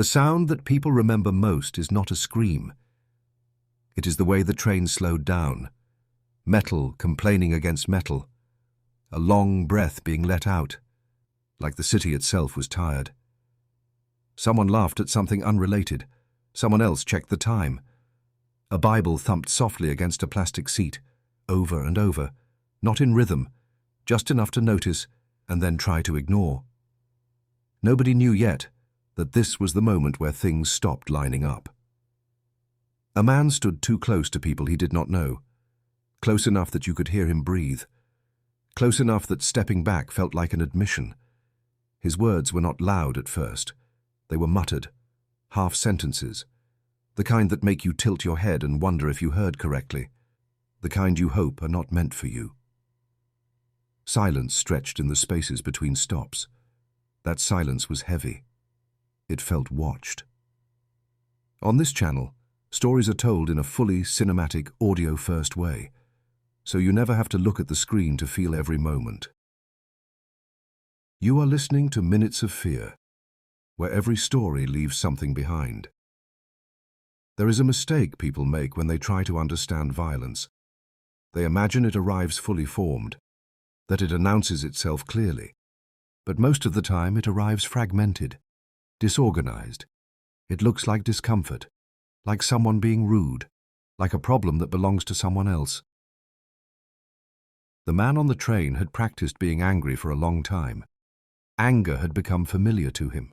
The sound that people remember most is not a scream. It is the way the train slowed down, metal complaining against metal, a long breath being let out, like the city itself was tired. Someone laughed at something unrelated. Someone else checked the time. A Bible thumped softly against a plastic seat, over and over, not in rhythm, just enough to notice and then try to ignore. Nobody knew yet that this was the moment where things stopped lining up. A man stood too close to people he did not know, close enough that you could hear him breathe, close enough that stepping back felt like an admission. His words were not loud at first. They were muttered, half sentences, the kind that make you tilt your head and wonder if you heard correctly, the kind you hope are not meant for you. Silence stretched in the spaces between stops. That silence was heavy. It felt watched. On this channel, stories are told in a fully cinematic, audio-first way, so you never have to look at the screen to feel every moment. You are listening to Minutes of Fear, where every story leaves something behind. There is a mistake people make when they try to understand violence. They imagine it arrives fully formed, that it announces itself clearly. But most of the time it arrives fragmented, disorganized. It looks like discomfort, like someone being rude, like a problem that belongs to someone else. The man on the train had practiced being angry for a long time. Anger had become familiar to him,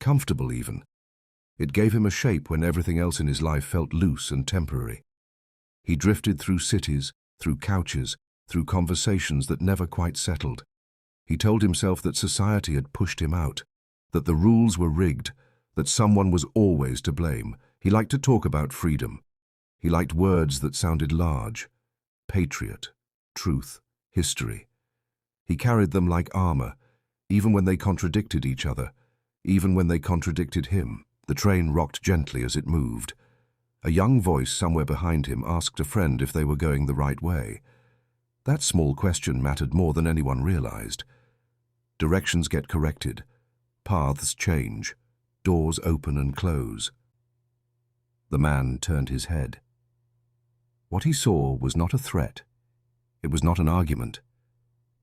comfortable even. It gave him a shape when everything else in his life felt loose and temporary. He drifted through cities, through couches, through conversations that never quite settled. He told himself that society had pushed him out, that the rules were rigged, that someone was always to blame. He liked to talk about freedom. He liked words that sounded large. Patriot, truth, history. He carried them like armor, even when they contradicted each other, even when they contradicted him. The train rocked gently as it moved. A young voice somewhere behind him asked a friend if they were going the right way. That small question mattered more than anyone realized. Directions get corrected. Paths change. Doors open and close. The man turned his head. What he saw was not a threat. It was not an argument.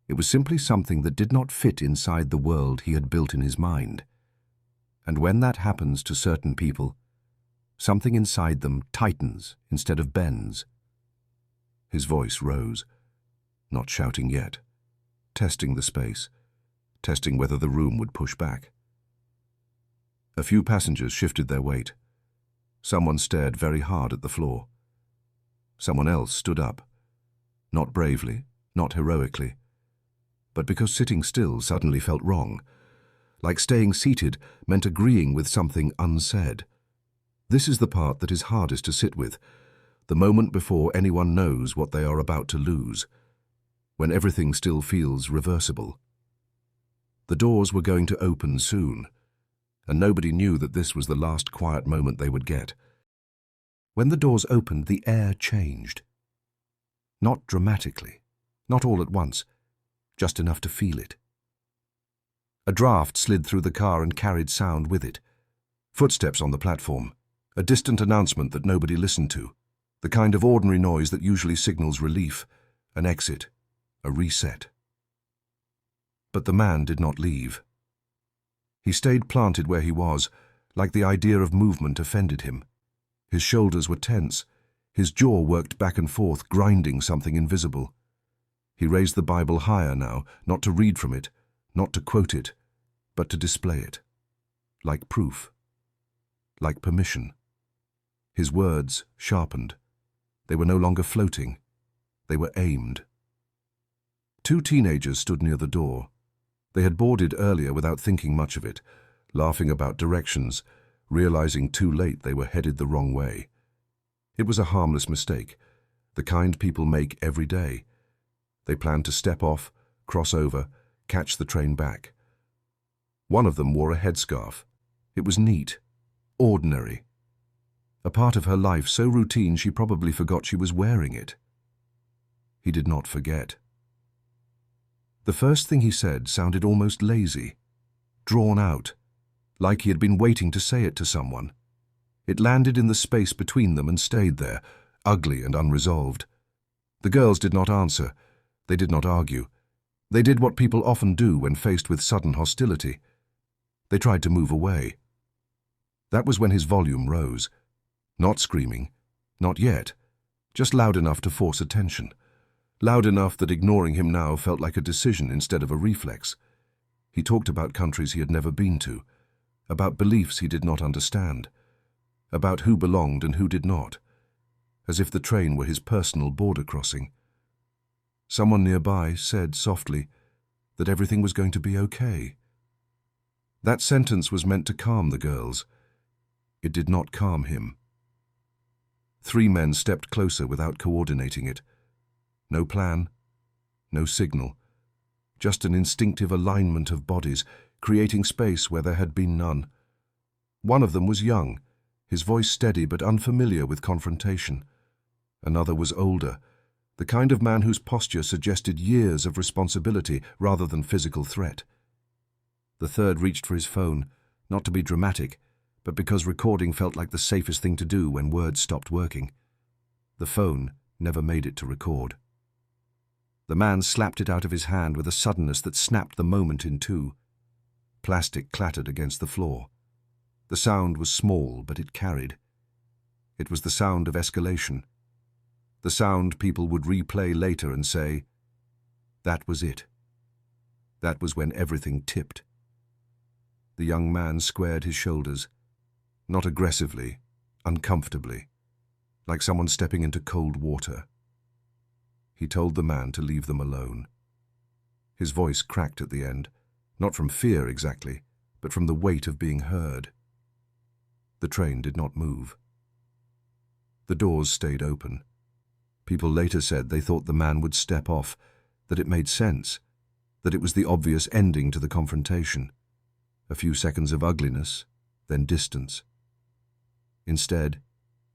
It was simply something that did not fit inside the world he had built in his mind. And when that happens to certain people, something inside them tightens instead of bends. His voice rose, not shouting yet, testing the space, testing whether the room would push back. A few passengers shifted their weight. Someone stared very hard at the floor. Someone else stood up, not bravely, not heroically, but because sitting still suddenly felt wrong, like staying seated meant agreeing with something unsaid. This is the part that is hardest to sit with, the moment before anyone knows what they are about to lose, when everything still feels reversible. The doors were going to open soon, and nobody knew that this was the last quiet moment they would get. When the doors opened, the air changed. Not dramatically, not all at once, just enough to feel it. A draft slid through the car and carried sound with it. Footsteps on the platform, a distant announcement that nobody listened to, the kind of ordinary noise that usually signals relief, an exit, a reset. But the man did not leave. He stayed planted where he was, like the idea of movement offended him. His shoulders were tense. His jaw worked back and forth, grinding something invisible. He raised the Bible higher now, not to read from it, not to quote it, but to display it, like proof, like permission. His words sharpened. They were no longer floating. They were aimed. 2 teenagers stood near the door. They had boarded earlier without thinking much of it, laughing about directions, realizing too late they were headed the wrong way. It was a harmless mistake, the kind people make every day. They planned to step off, cross over, catch the train back. One of them wore a headscarf. It was neat, ordinary. A part of her life so routine she probably forgot she was wearing it. He did not forget. The first thing he said sounded almost lazy, drawn out, like he had been waiting to say it to someone. It landed in the space between them and stayed there, ugly and unresolved. The girls did not answer. They did not argue. They did what people often do when faced with sudden hostility. They tried to move away. That was when his volume rose. Not screaming, not yet, just loud enough to force attention. Loud enough that ignoring him now felt like a decision instead of a reflex. He talked about countries he had never been to, about beliefs he did not understand, about who belonged and who did not, as if the train were his personal border crossing. Someone nearby said softly that everything was going to be okay. That sentence was meant to calm the girls. It did not calm him. 3 men stepped closer without coordinating it. No plan, no signal, just an instinctive alignment of bodies, creating space where there had been none. One of them was young, his voice steady but unfamiliar with confrontation. Another was older, the kind of man whose posture suggested years of responsibility rather than physical threat. The third reached for his phone, not to be dramatic, but because recording felt like the safest thing to do when words stopped working. The phone never made it to record. The man slapped it out of his hand with a suddenness that snapped the moment in two. Plastic clattered against the floor. The sound was small, but it carried. It was the sound of escalation. The sound people would replay later and say, "That was it. That was when everything tipped." The young man squared his shoulders, not aggressively, uncomfortably, like someone stepping into cold water. He told the man to leave them alone. His voice cracked at the end, not from fear exactly, but from the weight of being heard. The train did not move. The doors stayed open. People later said they thought the man would step off, that it made sense, that it was the obvious ending to the confrontation. A few seconds of ugliness, then distance. Instead,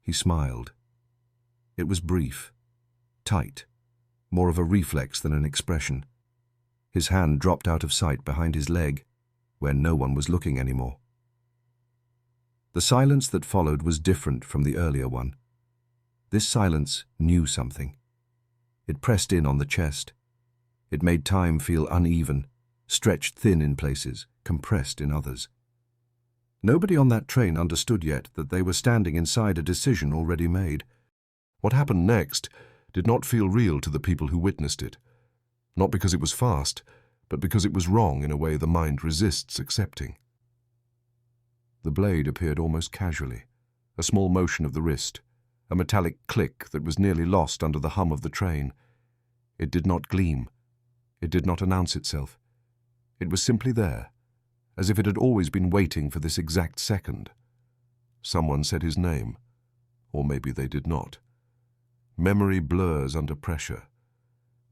he smiled. It was brief, tight, more of a reflex than an expression. His hand dropped out of sight behind his leg, where no one was looking anymore. The silence that followed was different from the earlier one. This silence knew something. It pressed in on the chest. It made time feel uneven, stretched thin in places, compressed in others. Nobody on that train understood yet that they were standing inside a decision already made. What happened next did not feel real to the people who witnessed it, not because it was fast, but because it was wrong in a way the mind resists accepting. The blade appeared almost casually, a small motion of the wrist, a metallic click that was nearly lost under the hum of the train. It did not gleam. It did not announce itself. It was simply there, as if it had always been waiting for this exact second. Someone said his name, or maybe they did not. Memory blurs under pressure.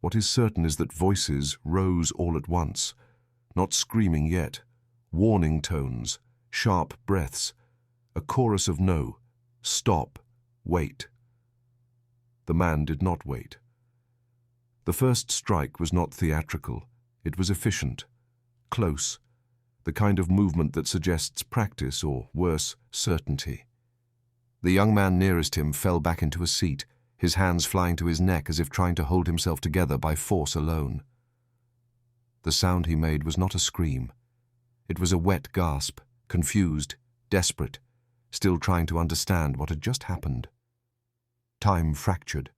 What is certain is that voices rose all at once, not screaming yet, warning tones, sharp breaths, a chorus of no, stop, wait. The man did not wait. The first strike was not theatrical. It was efficient, close, the kind of movement that suggests practice or, worse, certainty. The young man nearest him fell back into a seat, his hands flying to his neck as if trying to hold himself together by force alone. The sound he made was not a scream. It was a wet gasp, confused, desperate, still trying to understand what had just happened. Time fractured.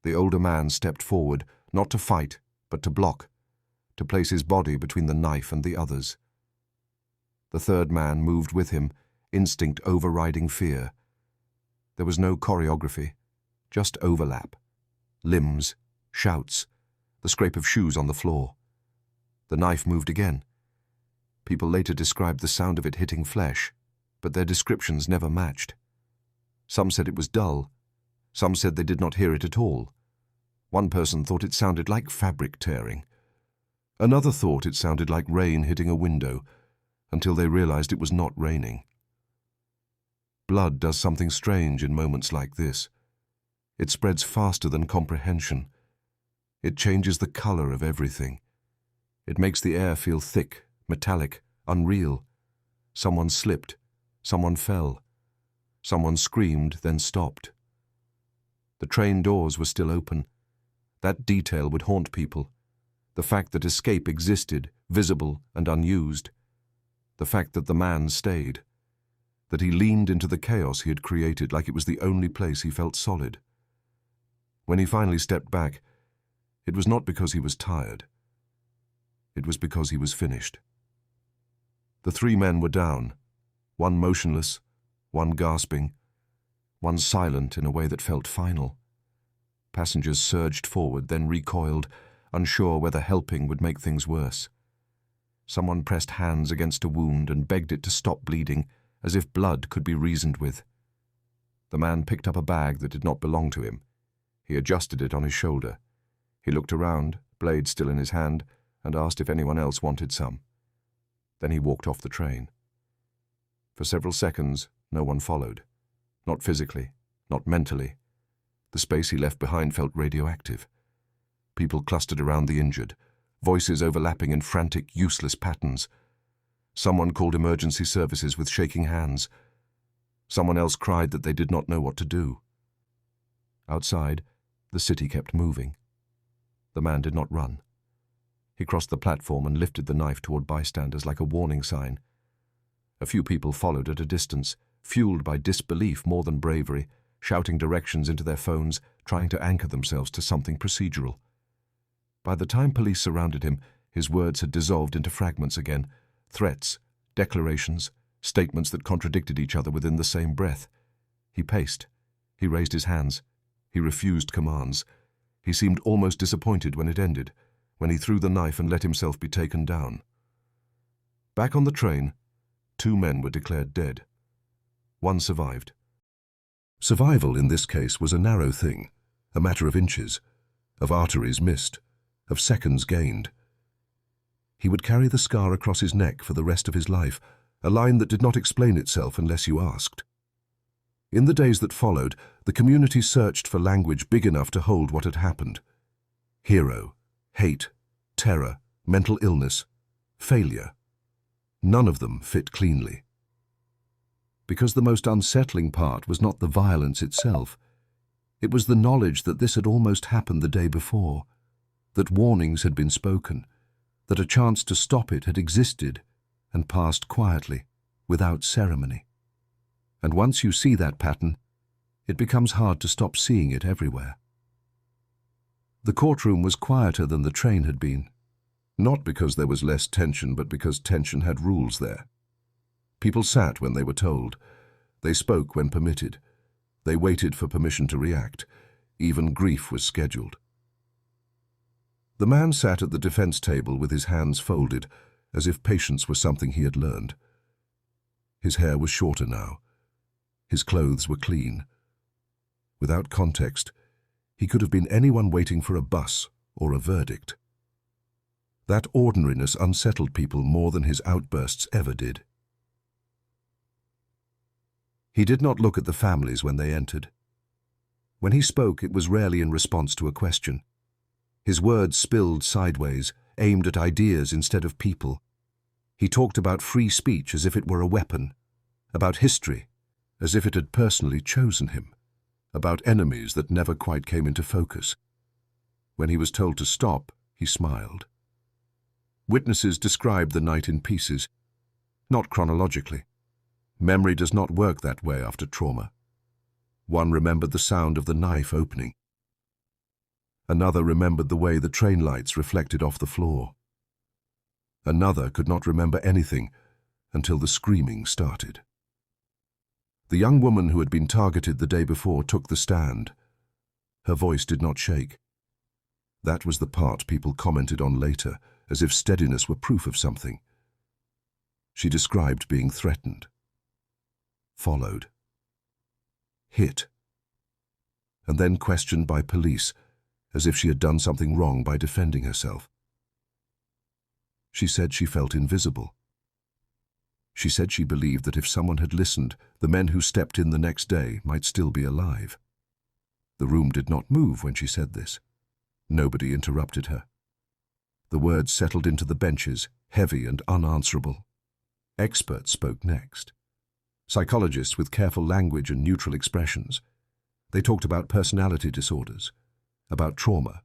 The older man stepped forward, not to fight, but to block, to place his body between the knife and the others. The third man moved with him, instinct overriding fear. There was no choreography, just overlap. Limbs, shouts, the scrape of shoes on the floor. The knife moved again. People later described the sound of it hitting flesh, but their descriptions never matched. Some said it was dull. Some said they did not hear it at all. One person thought it sounded like fabric tearing. Another thought it sounded like rain hitting a window, until they realized it was not raining. Blood does something strange in moments like this. It spreads faster than comprehension. It changes the color of everything. It makes the air feel thick, metallic, unreal, Someone slipped. Someone fell. Someone screamed, then stopped. The train doors were still open. That detail would haunt people. The fact that escape existed, visible and unused. The fact that the man stayed. That he leaned into the chaos he had created like it was the only place he felt solid. When he finally stepped back, it was not because he was tired. It was because he was finished. The three men were down, one motionless, one gasping, one silent in a way that felt final. Passengers surged forward, then recoiled, unsure whether helping would make things worse. Someone pressed hands against a wound and begged it to stop bleeding, as if blood could be reasoned with. The man picked up a bag that did not belong to him. He adjusted it on his shoulder. He looked around, blade still in his hand, and asked if anyone else wanted some. Then he walked off the train. For several seconds, no one followed. Not physically, not mentally. The space he left behind felt radioactive. People clustered around the injured, voices overlapping in frantic, useless patterns. Someone called emergency services with shaking hands. Someone else cried that they did not know what to do. Outside, the city kept moving. The man did not run. He crossed the platform and lifted the knife toward bystanders like a warning sign. A few people followed at a distance, fueled by disbelief more than bravery, shouting directions into their phones, trying to anchor themselves to something procedural. By the time police surrounded him, his words had dissolved into fragments again, threats, declarations, statements that contradicted each other within the same breath. He paced. He raised his hands. He refused commands. He seemed almost disappointed when it ended, when he threw the knife and let himself be taken down. Back on the train, 2 men were declared dead. 1 survived. Survival in this case was a narrow thing, a matter of inches, of arteries missed, of seconds gained. He would carry the scar across his neck for the rest of his life, a line that did not explain itself unless you asked. In the days that followed, the community searched for language big enough to hold what had happened. Hero, hate, terror, mental illness, failure. None of them fit cleanly. Because the most unsettling part was not the violence itself. It was the knowledge that this had almost happened the day before, that warnings had been spoken, that a chance to stop it had existed and passed quietly, without ceremony. And once you see that pattern, it becomes hard to stop seeing it everywhere. The courtroom was quieter than the train had been, not because there was less tension, but because tension had rules there. People sat when they were told. They spoke when permitted. They waited for permission to react. Even grief was scheduled. The man sat at the defense table with his hands folded, as if patience were something he had learned. His hair was shorter now. His clothes were clean. Without context, he could have been anyone waiting for a bus or a verdict. That ordinariness unsettled people more than his outbursts ever did. He did not look at the families when they entered. When he spoke, it was rarely in response to a question. His words spilled sideways, aimed at ideas instead of people. He talked about free speech as if it were a weapon, about history as if it had personally chosen him, about enemies that never quite came into focus. When he was told to stop, he smiled. Witnesses described the night in pieces, not chronologically. Memory does not work that way after trauma. One remembered the sound of the knife opening. Another remembered the way the train lights reflected off the floor. Another could not remember anything until the screaming started. The young woman who had been targeted the day before took the stand. Her voice did not shake. That was the part people commented on later, as if steadiness were proof of something. She described being threatened, followed, hit, and then questioned by police, as if she had done something wrong by defending herself. She said she felt invisible. She said she believed that if someone had listened, the men who stepped in the next day might still be alive. The room did not move when she said this. Nobody interrupted her. The words settled into the benches, heavy and unanswerable. Experts spoke next. Psychologists with careful language and neutral expressions. They talked about personality disorders, about trauma,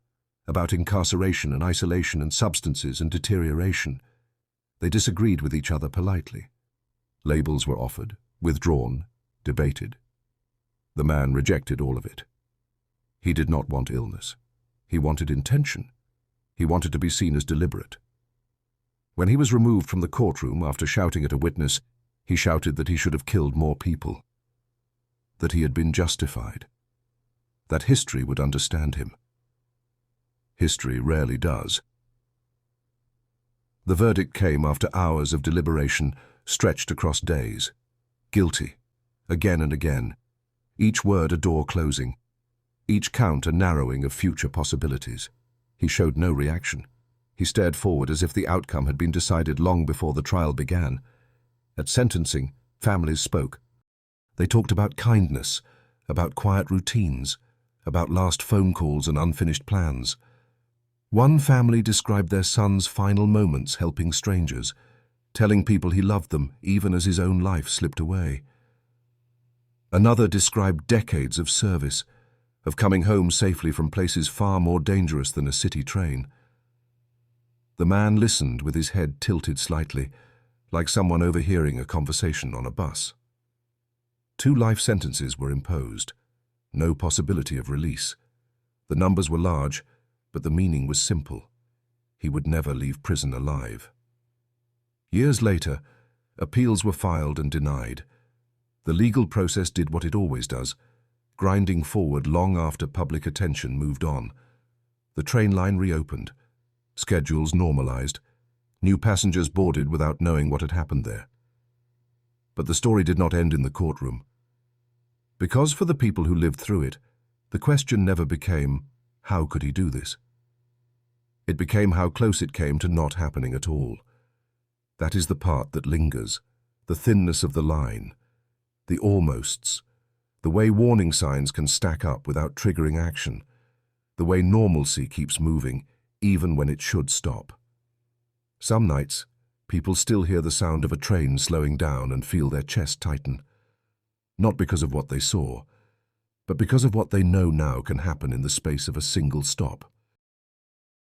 about incarceration and isolation and substances and deterioration. They disagreed with each other politely. Labels were offered, withdrawn, debated. The man rejected all of it. He did not want illness. He wanted intention. He wanted to be seen as deliberate. When he was removed from the courtroom after shouting at a witness, he shouted that he should have killed more people, that he had been justified, that history would understand him. History rarely does. The verdict came after hours of deliberation stretched across days. Guilty, again and again, each word a door closing, each count a narrowing of future possibilities. He showed no reaction. He stared forward as if the outcome had been decided long before the trial began. At sentencing, families spoke. They talked about kindness, about quiet routines, about last phone calls and unfinished plans. One family described their son's final moments helping strangers, telling people he loved them even as his own life slipped away. Another described decades of service, of coming home safely from places far more dangerous than a city train. The man listened with his head tilted slightly, like someone overhearing a conversation on a bus. 2 life sentences were imposed. No possibility of release. The numbers were large, but the meaning was simple. He would never leave prison alive. Years later, appeals were filed and denied. The legal process did what it always does, grinding forward long after public attention moved on. The train line reopened. Schedules normalized. New passengers boarded without knowing what had happened there. But the story did not end in the courtroom. Because for the people who lived through it, the question never became, how could he do this? It became how close it came to not happening at all. That is the part that lingers, the thinness of the line, the almosts, the way warning signs can stack up without triggering action, the way normalcy keeps moving even when it should stop. Some nights, people still hear the sound of a train slowing down and feel their chest tighten. Not because of what they saw, but because of what they know now can happen in the space of a single stop.